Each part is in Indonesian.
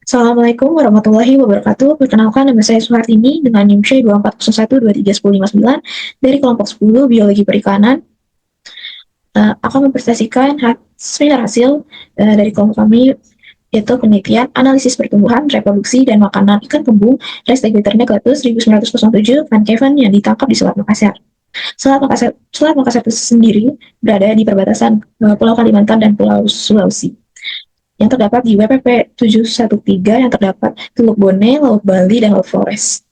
Assalamualaikum warahmatullahi wabarakatuh. Perkenalkan, nama saya Suhartini dengan NIM Shay 2401231059 dari kelompok 10 Biologi Perikanan. Akan mempresentasikan hasil dari kelompok kami, yaitu penelitian analisis pertumbuhan, reproduksi, dan makanan ikan kembung Restigator negatus 1907 Van Keven yang ditangkap di Selat Makassar. Selat Makassar itu sendiri berada di perbatasan Pulau Kalimantan dan Pulau Sulawesi yang terdapat di WPP 713 yang terdapat Teluk Bone, Laut Bali, dan Laut Flores.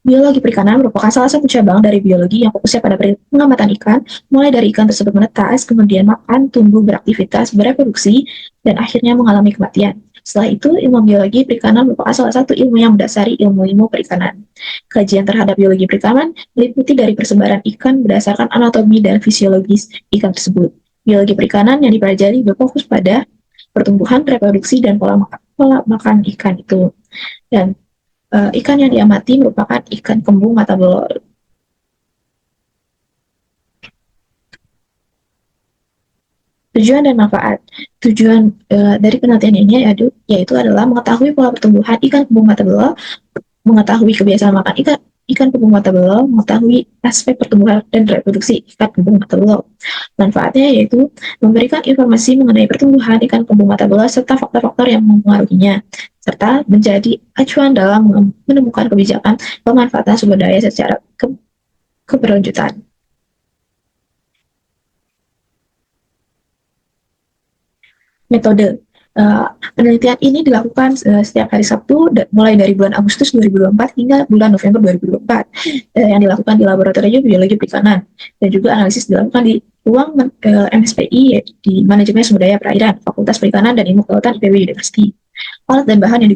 Biologi perikanan merupakan salah satu cabang dari biologi yang fokusnya pada pengamatan ikan, mulai dari ikan tersebut menetas, kemudian makan, tumbuh, beraktivitas, bereproduksi, dan akhirnya mengalami kematian. Setelah itu, ilmu biologi perikanan merupakan salah satu ilmu yang mendasari ilmu-ilmu perikanan. Kajian terhadap biologi perikanan meliputi dari persebaran ikan berdasarkan anatomi dan fisiologis ikan tersebut. Biologi perikanan yang dipelajari berfokus pada pertumbuhan, reproduksi, dan pola makan ikan itu. Dan ikan yang diamati merupakan ikan kembung mata belor. Tujuan dan manfaat. Tujuan dari penelitian ini yaitu adalah mengetahui pola pertumbuhan ikan kembung mata belor, mengetahui kebiasaan makan ikan kembung mata belor, mengetahui aspek pertumbuhan dan reproduksi ikan kembung mata belor. Manfaatnya yaitu memberikan informasi mengenai pertumbuhan ikan kembung mata belor serta faktor-faktor yang mempengaruhinya, serta menjadi acuan dalam menemukan kebijakan pemanfaatan sumber daya secara keberlanjutan. Metode. Penelitian ini dilakukan setiap hari Sabtu mulai dari bulan Agustus 2024 hingga bulan November 2024 yang dilakukan di Laboratorium Biologi Perikanan, dan juga analisis dilakukan di ruang MSPI di Manajemen Sumber Daya Perairan, Fakultas Perikanan dan Ilmu Kelautan IPB University. Alat dan bahan yang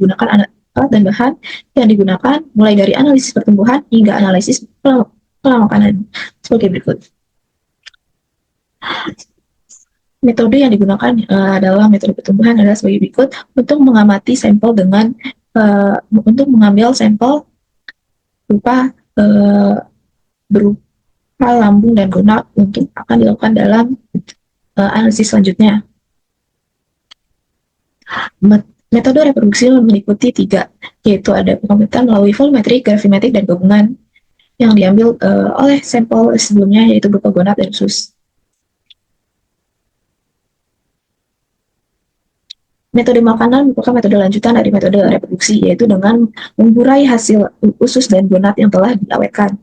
digunakan mulai dari analisis pertumbuhan hingga analisis pola makanan sebagai berikut. Metode yang digunakan dalam metode pertumbuhan adalah sebagai berikut. Untuk mengamati sampel untuk mengambil sampel berupa lambung dan gonak untuk akan dilakukan dalam analisis selanjutnya. Metode reproduksi meliputi 3, yaitu ada pengamatan melalui volumetrik, gravimetrik, dan gabungan yang diambil oleh sampel sebelumnya, yaitu berupa gonad dan usus. Metode makanan merupakan metode lanjutan dari metode reproduksi, yaitu dengan mengurai hasil usus dan gonad yang telah diawetkan.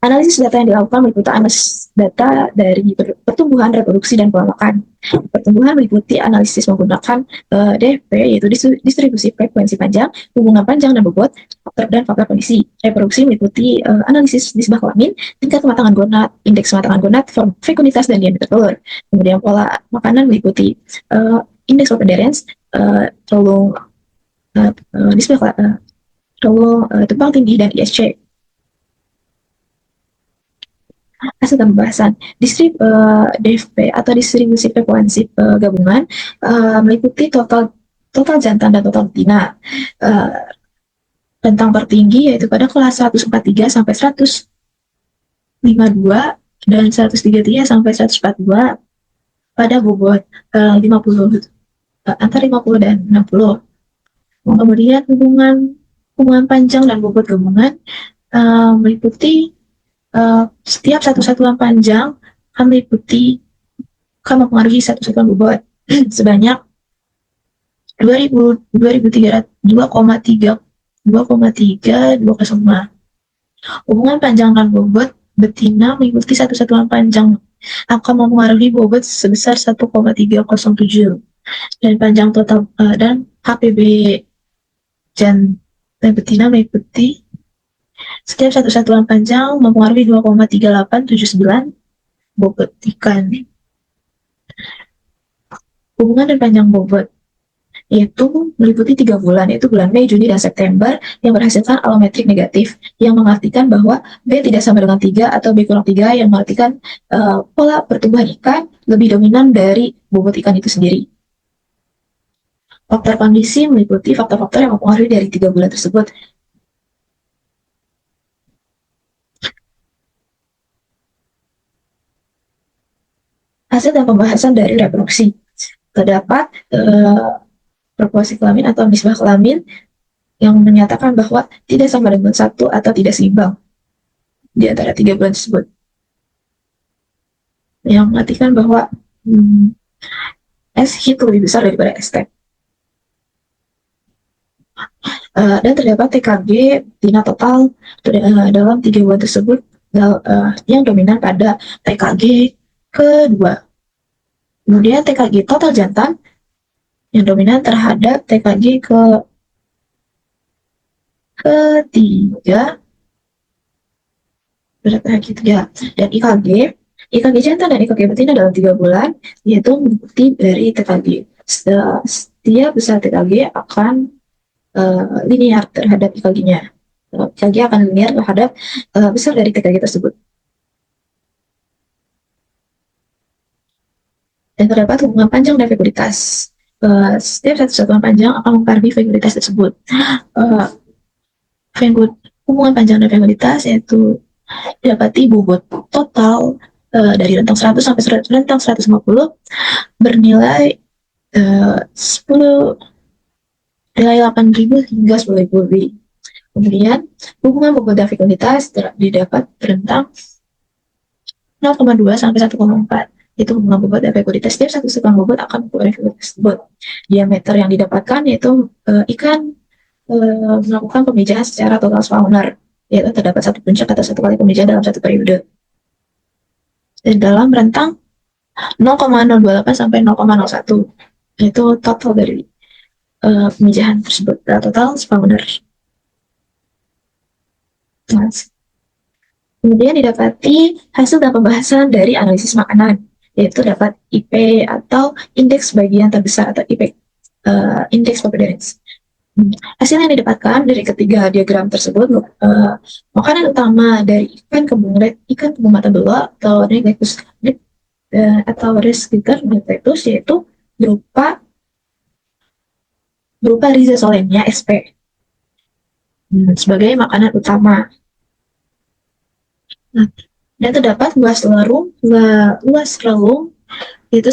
Analisis data yang dilakukan meliputi analisis data dari pertumbuhan, reproduksi, dan pola makan. Pertumbuhan meliputi analisis menggunakan DFP, yaitu distribusi frekuensi panjang, hubungan panjang dan bobot, faktor kondisi. Reproduksi meliputi analisis nisbah kelamin, tingkat kematangan gonad, indeks kematangan gonad, fekunitas, dan diameter telur. Kemudian pola makanan meliputi indeks preponderance, nisbah tumpang tindih, dan ISC. Hasil pembahasan DFP atau distribusi frekuensi gabungan meliputi total jantan dan total betina. Rentang tertinggi yaitu pada kelas 143 sampai 152 dan 133 sampai 142 pada bobot 50 antara 50 dan 60. Kemudian hubungan panjang dan bobot gabungan meliputi setiap satu satuan panjang akan mempengaruhi satu satuan bobot sebanyak 2,3 2,5. Hubungan panjang dan bobot betina mengikuti satu satuan panjang akan mempengaruhi bobot sebesar 1,307, dan panjang total dan HPB jantan betina mengikuti setiap satu satuan panjang mempengaruhi 2,3879 bobot ikan. Hubungan dan panjang bobot yaitu meliputi 3 bulan, yaitu bulan Mei, Juni, dan September, yang menghasilkan alometrik negatif, yang mengartikan bahwa B tidak sama dengan 3 atau B kurang 3, yang mengartikan pola pertumbuhan ikan lebih dominan dari bobot ikan itu sendiri. Faktor kondisi meliputi faktor-faktor yang mempengaruhi dari 3 bulan tersebut. hasil dan pembahasan dari reproduksi. Terdapat proporsi kelamin atau nisbah kelamin yang menyatakan bahwa tidak sama dengan satu atau tidak seimbang di antara tiga bulan tersebut. Yang mengartikan bahwa S hit lebih besar daripada ST. Dan terdapat TKG betina total dalam 3 bulan tersebut yang dominan pada TKG kedua. Kemudian TKG total jantan yang dominan terhadap TKG ketiga dan IKG jantan dan IKG betina dalam 3 bulan yaitu mengikuti dari TKG. Setiap besar TKG akan linear terhadap IKG-nya. IKG akan linear terhadap besar dari TKG tersebut. Dan terdapat hubungan panjang dan fekulitas. Setiap satu satuan panjang akan mempengaruhi fekulitas tersebut. Hubungan panjang dan fekulitas yaitu didapati bobot total dari rentang 100 sampai rentang 150 bernilai nilai 8.000 hingga 10.000 lebih. Kemudian hubungan bobot dan fekulitas didapat berentang 0,2 sampai 1,4. Itu hubungan bobot dan fekulitas. Setiap satu satuan bobot akan mempengaruhi fekulitas tersebut. Diameter yang didapatkan yaitu ikan melakukan pemijahan secara total spawner, yaitu terdapat satu puncak atau satu kali pemijahan dalam satu periode. Dan dalam rentang 0,028 sampai 0,01 itu total dari pemijahan tersebut, total spawner. Kemudian didapati hasil dan pembahasan dari analisis makanan, yaitu dapat IP atau indeks bagian terbesar atau IP indeks preponderance. Hasil yang didapatkan dari ketiga diagram tersebut, makanan utama dari ikan kembung mata belah atau Neglectus atau Rescuer Neglectus yaitu berupa Rhizosolenia sp sebagai makanan utama. Dan terdapat luas relung itu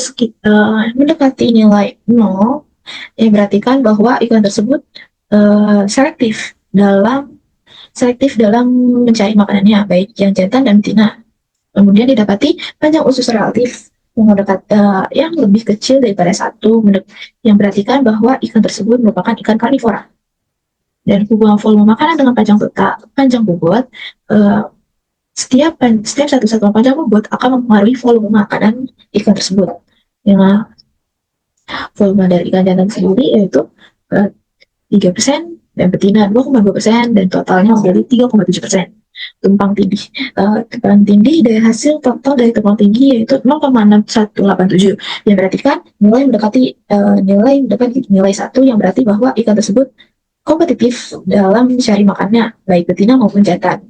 mendekati nilai 0 yang berartikan bahwa ikan tersebut selektif dalam mencari makanannya, baik yang jantan dan betina. Kemudian didapati panjang usus relatif yang lebih kecil daripada 1, yang berartikan bahwa ikan tersebut merupakan ikan karnivora. Dan hubungan volume makanan dengan panjang bobot, setiap satu satuan panjang bobot akan mempengaruhi volume makanan ikan tersebut. Yang volume dari ikan jantan sendiri yaitu 3% dan betina 2,2% dan totalnya menjadi 3,7%. Tumpang tindih dari hasil total dari tumpang tindih yaitu 0,6187 yang berarti kan nilai mendekati nilai 1 yang berarti bahwa ikan tersebut kompetitif dalam mencari makannya baik betina maupun jantan.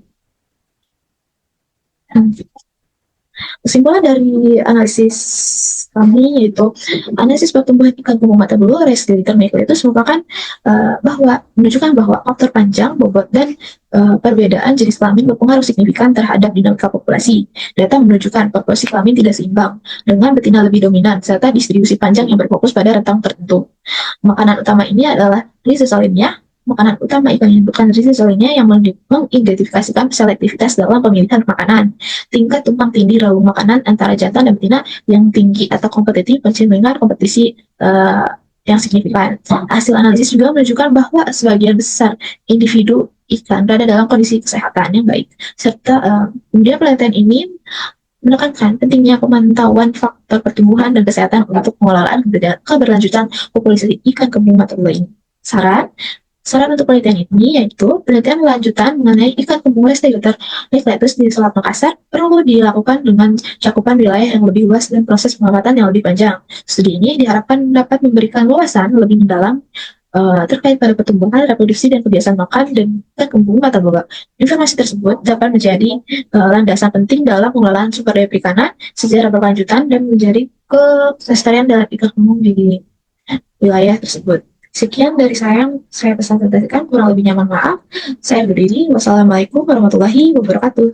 Kesimpulan dari analisis kami yaitu analisis pertumbuhan ikan kembung mata beluga Rescuer Neglectus merupakan menunjukkan bahwa faktor panjang, bobot, dan perbedaan jenis kelamin berpengaruh signifikan terhadap dinamika populasi. Data menunjukkan proporsi kelamin tidak seimbang dengan betina lebih dominan serta distribusi panjang yang berfokus pada rentang tertentu. Makanan utama ini adalah Rhizosolenia. Makanan utama ikan indukan Rhizosolenia yang mengidentifikasikan selektivitas dalam pemilihan makanan. Tingkat tumpang tindih relung makanan antara jantan dan betina yang tinggi atau kompetitif mencerminkan kompetisi yang signifikan. Hasil analisis juga menunjukkan bahwa sebagian besar individu ikan berada dalam kondisi kesehatan yang baik. Serta kemudian penelitian ini menekankan pentingnya pemantauan faktor pertumbuhan dan kesehatan untuk pengelolaan keberlanjutan populasi ikan kembung mata beluga ini. Saran untuk penelitian ini yaitu penelitian lanjutan mengenai ikan kembung Rescuer Neglectus di Selat Makassar perlu dilakukan dengan cakupan wilayah yang lebih luas dan proses pengamatan yang lebih panjang. Studi ini diharapkan dapat memberikan wawasan lebih mendalam terkait pada pertumbuhan, reproduksi, dan kebiasaan makan dan ikan kembung mata beluga. Informasi tersebut dapat menjadi landasan penting dalam pengelolaan sumber daya perikanan secara berkelanjutan dan menjadi kelestarian dalam ikan kembung di wilayah tersebut. Sekian dari saya presentasikan, kurang lebihnya mohon maaf. Saya berdiri. Wassalamualaikum warahmatullahi wabarakatuh.